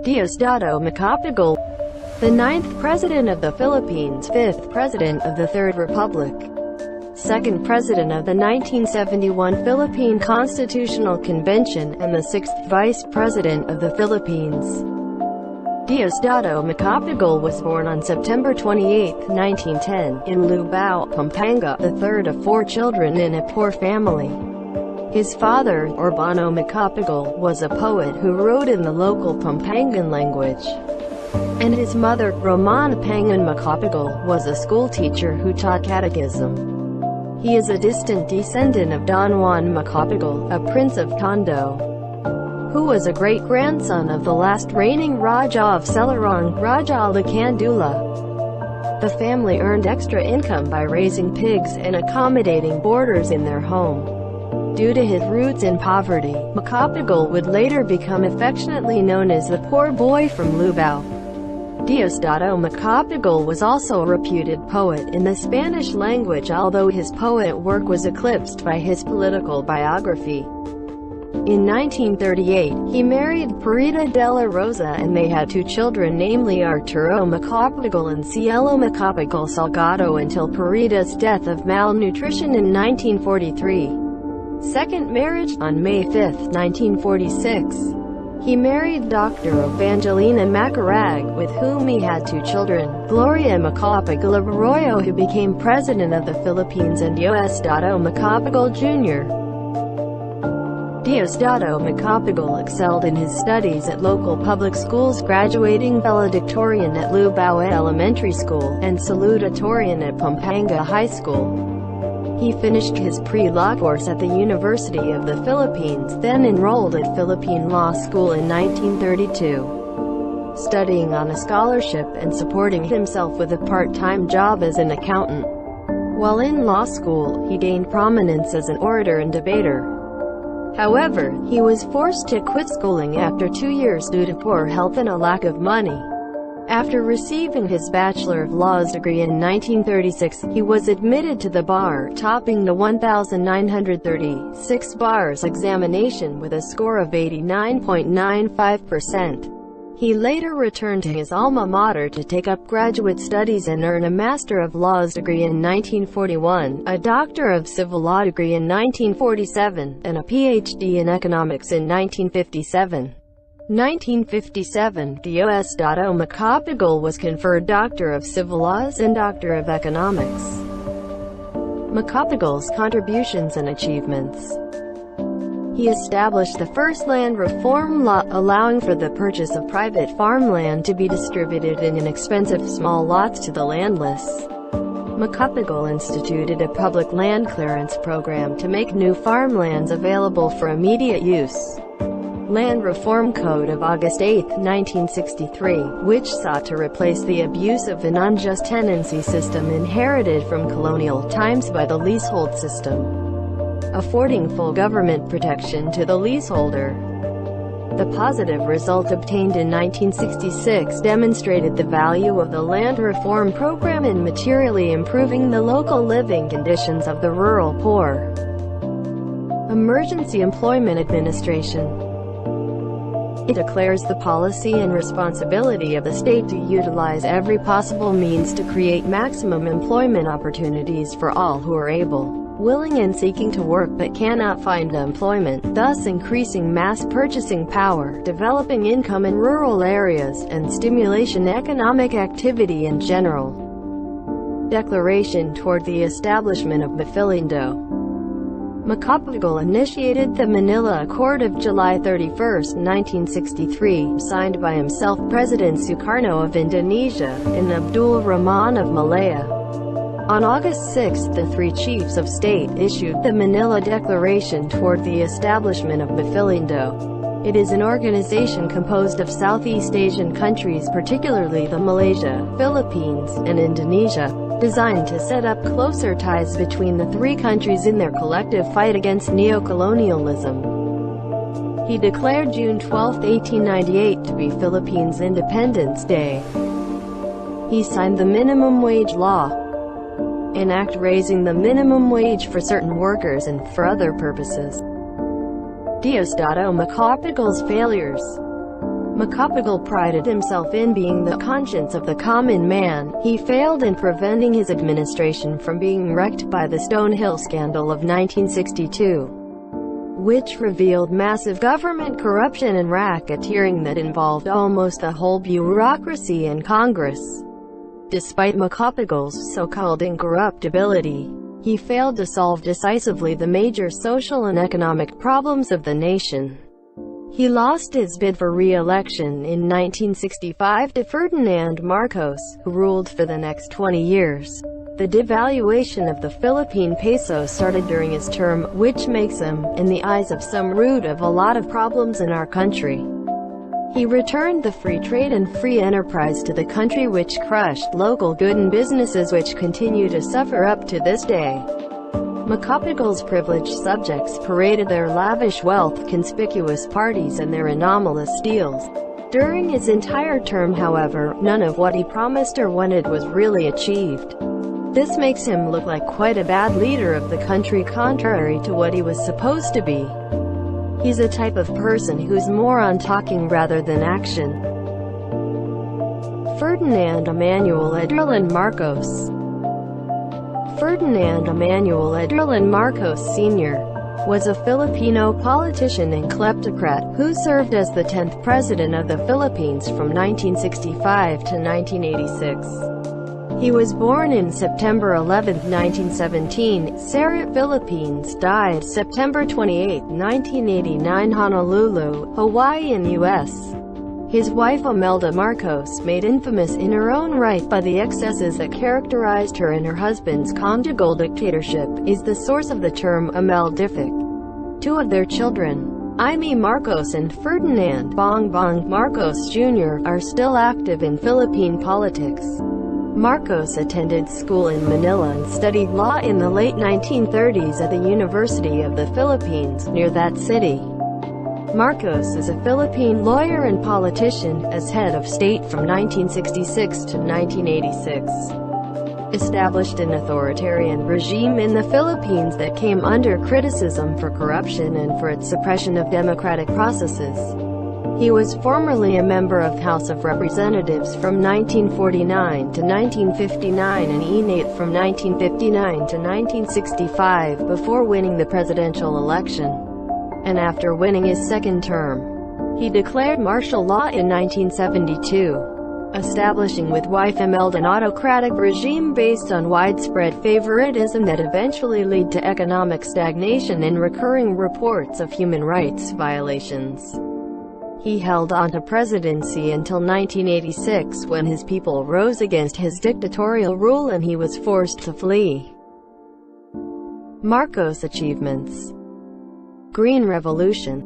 Diosdado Macapagal, the 9th President of the Philippines, 5th President of the Third Republic, 2nd President of the 1971 Philippine Constitutional Convention, and the 6th Vice President of the Philippines. Diosdado Macapagal was born on September 28, 1910, in Lubao, Pampanga, the third of 4 children in a poor family. His father, Urbano Macapagal, was a poet who wrote in the local Pampangan language, and his mother, Romana Pangan Macapagal, was a schoolteacher who taught catechism. He is a distant descendant of Don Juan Macapagal, a prince of Tondo, who was a great-grandson of the last reigning Raja of Selarong, Raja Lakandula. The family earned extra income by raising pigs and accommodating boarders in their home. Due to his roots in poverty, Macapagal would later become affectionately known as the poor boy from Lubao. Diosdado Macapagal was also a reputed poet in the Spanish language, although his poet work was eclipsed by his political biography. In 1938, he married Purita de la Rosa and they had 2 children, namely Arturo Macapagal and Cielo Macapagal Salgado, until Purita's death of malnutrition in 1943. Second marriage, on May 5, 1946. He married Dr. Evangelina Macapagal, with whom he had 2 children, Gloria Macapagal Arroyo, who became President of the Philippines, and Diosdado Macapagal Jr. Diosdado Macapagal excelled in his studies at local public schools, graduating valedictorian at Lubao Elementary School, and salutatorian at Pampanga High School. He finished his pre-law course at the University of the Philippines, then enrolled at Philippine Law School in 1932, studying on a scholarship and supporting himself with a part-time job as an accountant. While in law school, he gained prominence as an orator and debater. However, he was forced to quit schooling after 2 years due to poor health and a lack of money. After receiving his Bachelor of Laws degree in 1936, he was admitted to the bar, topping the 1,936 bars examination with a score of 89.95%. He later returned to his alma mater to take up graduate studies and earn a Master of Laws degree in 1941, a Doctor of Civil Law degree in 1947, and a Ph.D. in Economics in 1957. 1957, Diosdado Macapagal was conferred Doctor of Civil Laws and Doctor of Economics. Macapagal's contributions and achievements. He established the first land reform law, allowing for the purchase of private farmland to be distributed in inexpensive small lots to the landless. Macapagal instituted a public land clearance program to make new farmlands available for immediate use. Land Reform Code of August 8, 1963, which sought to replace the abusive and unjust tenancy system inherited from colonial times by the leasehold system, affording full government protection to the leaseholder. The positive result obtained in 1966 demonstrated the value of the land reform program in materially improving the local living conditions of the rural poor. Emergency Employment Administration. It declares the policy and responsibility of the state to utilize every possible means to create maximum employment opportunities for all who are able, willing and seeking to work but cannot find employment, thus increasing mass purchasing power, developing income in rural areas, and stimulation economic activity in general. Declaration toward the establishment of Philindo. Macapagal initiated the Manila Accord of July 31, 1963, signed by himself, President Sukarno of Indonesia, and Abdul Rahman of Malaya. On August 6, the 3 chiefs of state issued the Manila Declaration toward the establishment of Philindo. It is an organization composed of Southeast Asian countries, particularly the Malaysia, Philippines, and Indonesia, designed to set up closer ties between the 3 countries in their collective fight against neocolonialism. He declared June 12, 1898 to be Philippines' Independence Day. He signed the minimum wage law, an act raising the minimum wage for certain workers and for other purposes. Diosdado Macapagal's failures. Macapagal prided himself in being the conscience of the common man. He failed in preventing his administration from being wrecked by the Stonehill scandal of 1962, which revealed massive government corruption and racketeering that involved almost the whole bureaucracy and Congress. Despite Macapagal's so-called incorruptibility, he failed to solve decisively the major social and economic problems of the nation. He lost his bid for re-election in 1965 to Ferdinand Marcos, who ruled for the next 20 years. The devaluation of the Philippine peso started during his term, which makes him, in the eyes of some, root of a lot of problems in our country. He returned the free trade and free enterprise to the country, which crushed local good and businesses which continue to suffer up to this day. Macapagal's privileged subjects paraded their lavish wealth, conspicuous parties and their anomalous deals. During his entire term, however, none of what he promised or wanted was really achieved. This makes him look like quite a bad leader of the country, contrary to what he was supposed to be. He's a type of person who's more on talking rather than action. Ferdinand Emmanuel Adrilan Marcos. Ferdinand Emmanuel Adrilan Marcos Sr. was a Filipino politician and kleptocrat, who served as the 10th President of the Philippines from 1965 to 1986. He was born in September 11, 1917, Sarit, Philippines, died September 28, 1989, Honolulu, Hawaii in U.S. His wife Imelda Marcos, made infamous in her own right by the excesses that characterized her and her husband's conjugal dictatorship, is the source of the term Imeldific. Two of their children, Jaime Marcos and Ferdinand Bongbong Marcos Jr., are still active in Philippine politics. Marcos attended school in Manila and studied law in the late 1930s at the University of the Philippines, near that city. Marcos is a Philippine lawyer and politician, as head of state from 1966 to 1986. Established an authoritarian regime in the Philippines that came under criticism for corruption and for its suppression of democratic processes. He was formerly a member of House of Representatives from 1949 to 1959 and Senate from 1959 to 1965 before winning the presidential election. And after winning his second term, he declared martial law in 1972, establishing with wife Imelda an autocratic regime based on widespread favoritism that eventually led to economic stagnation and recurring reports of human rights violations. He held on to presidency until 1986, when his people rose against his dictatorial rule and he was forced to flee. Marcos' achievements. Green Revolution.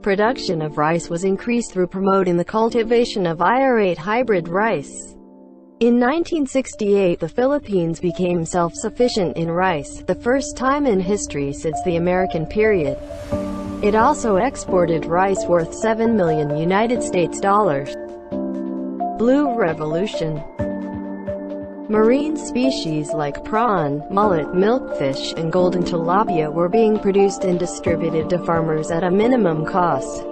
Production of rice was increased through promoting the cultivation of IR8 hybrid rice. In 1968, the Philippines became self-sufficient in rice, the first time in history since the American period. It also exported rice worth $7 million United States dollars. Blue Revolution. Marine species like prawn, mullet, milkfish, and golden tilapia were being produced and distributed to farmers at a minimum cost.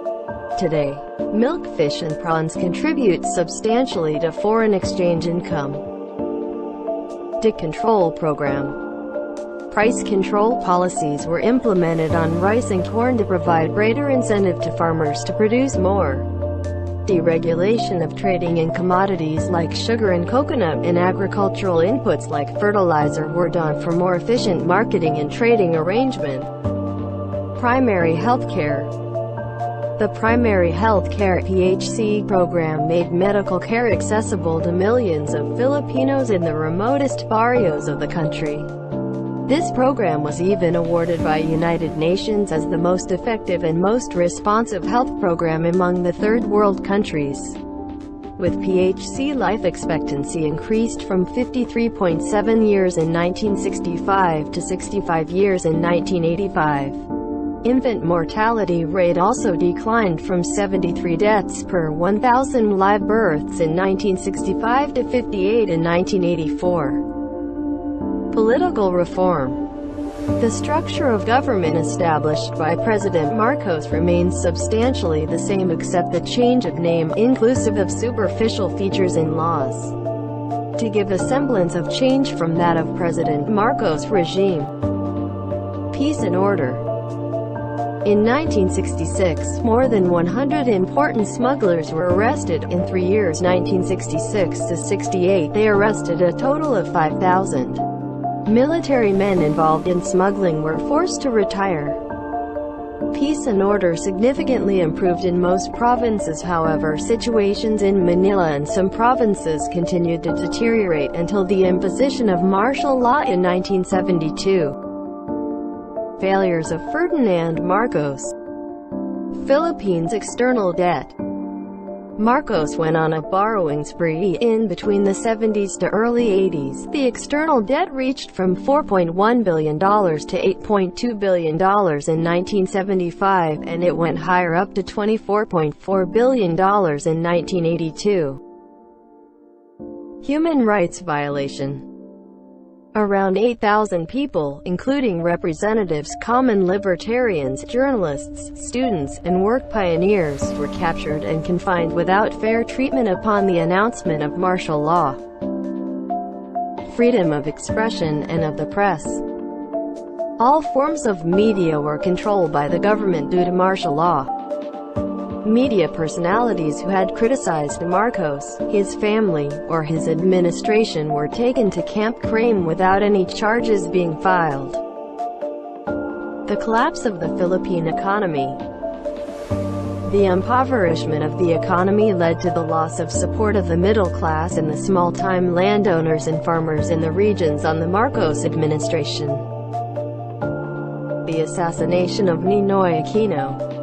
Today, milkfish and prawns contribute substantially to foreign exchange income. Tick Control Program. Price control policies were implemented on rice and corn to provide greater incentive to farmers to produce more. Deregulation of trading in commodities like sugar and coconut and agricultural inputs like fertilizer were done for more efficient marketing and trading arrangement. Primary health care. The Primary Health Care (PHC) program made medical care accessible to millions of Filipinos in the remotest barrios of the country. This program was even awarded by United Nations as the most effective and most responsive health program among the third world countries. With PHC, life expectancy increased from 53.7 years in 1965 to 65 years in 1985. Infant mortality rate also declined from 73 deaths per 1,000 live births in 1965 to 58 in 1984. Political reform. The structure of government established by President Marcos remains substantially the same except the change of name, inclusive of superficial features in laws, to give a semblance of change from that of President Marcos' regime. Peace and order. In 1966, more than 100 important smugglers were arrested. In 3 years 1966 to 68, they arrested a total of 5,000. Military men involved in smuggling were forced to retire. Peace and order significantly improved in most provinces. However, situations in Manila and some provinces continued to deteriorate until the imposition of martial law in 1972. Failures of Ferdinand Marcos. Philippines' external debt. Marcos went on a borrowing spree. In between the 70s to early 80s, the external debt reached from $4.1 billion to $8.2 billion in 1975, and it went higher up to $24.4 billion in 1982. Human rights violation. Around 8,000 people, including representatives, common libertarians, journalists, students, and work pioneers, were captured and confined without fair treatment upon the announcement of martial law. Freedom of expression and of the press. All forms of media were controlled by the government due to martial law. Media personalities who had criticized Marcos, his family, or his administration were taken to Camp Crame without any charges being filed. The collapse of the Philippine economy. The impoverishment of the economy led to the loss of support of the middle class and the small-time landowners and farmers in the regions on the Marcos administration. The assassination of Ninoy Aquino.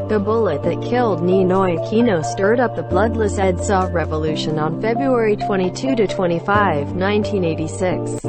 The bullet that killed Ninoy Aquino stirred up the bloodless EDSA revolution on February 22–25, 1986.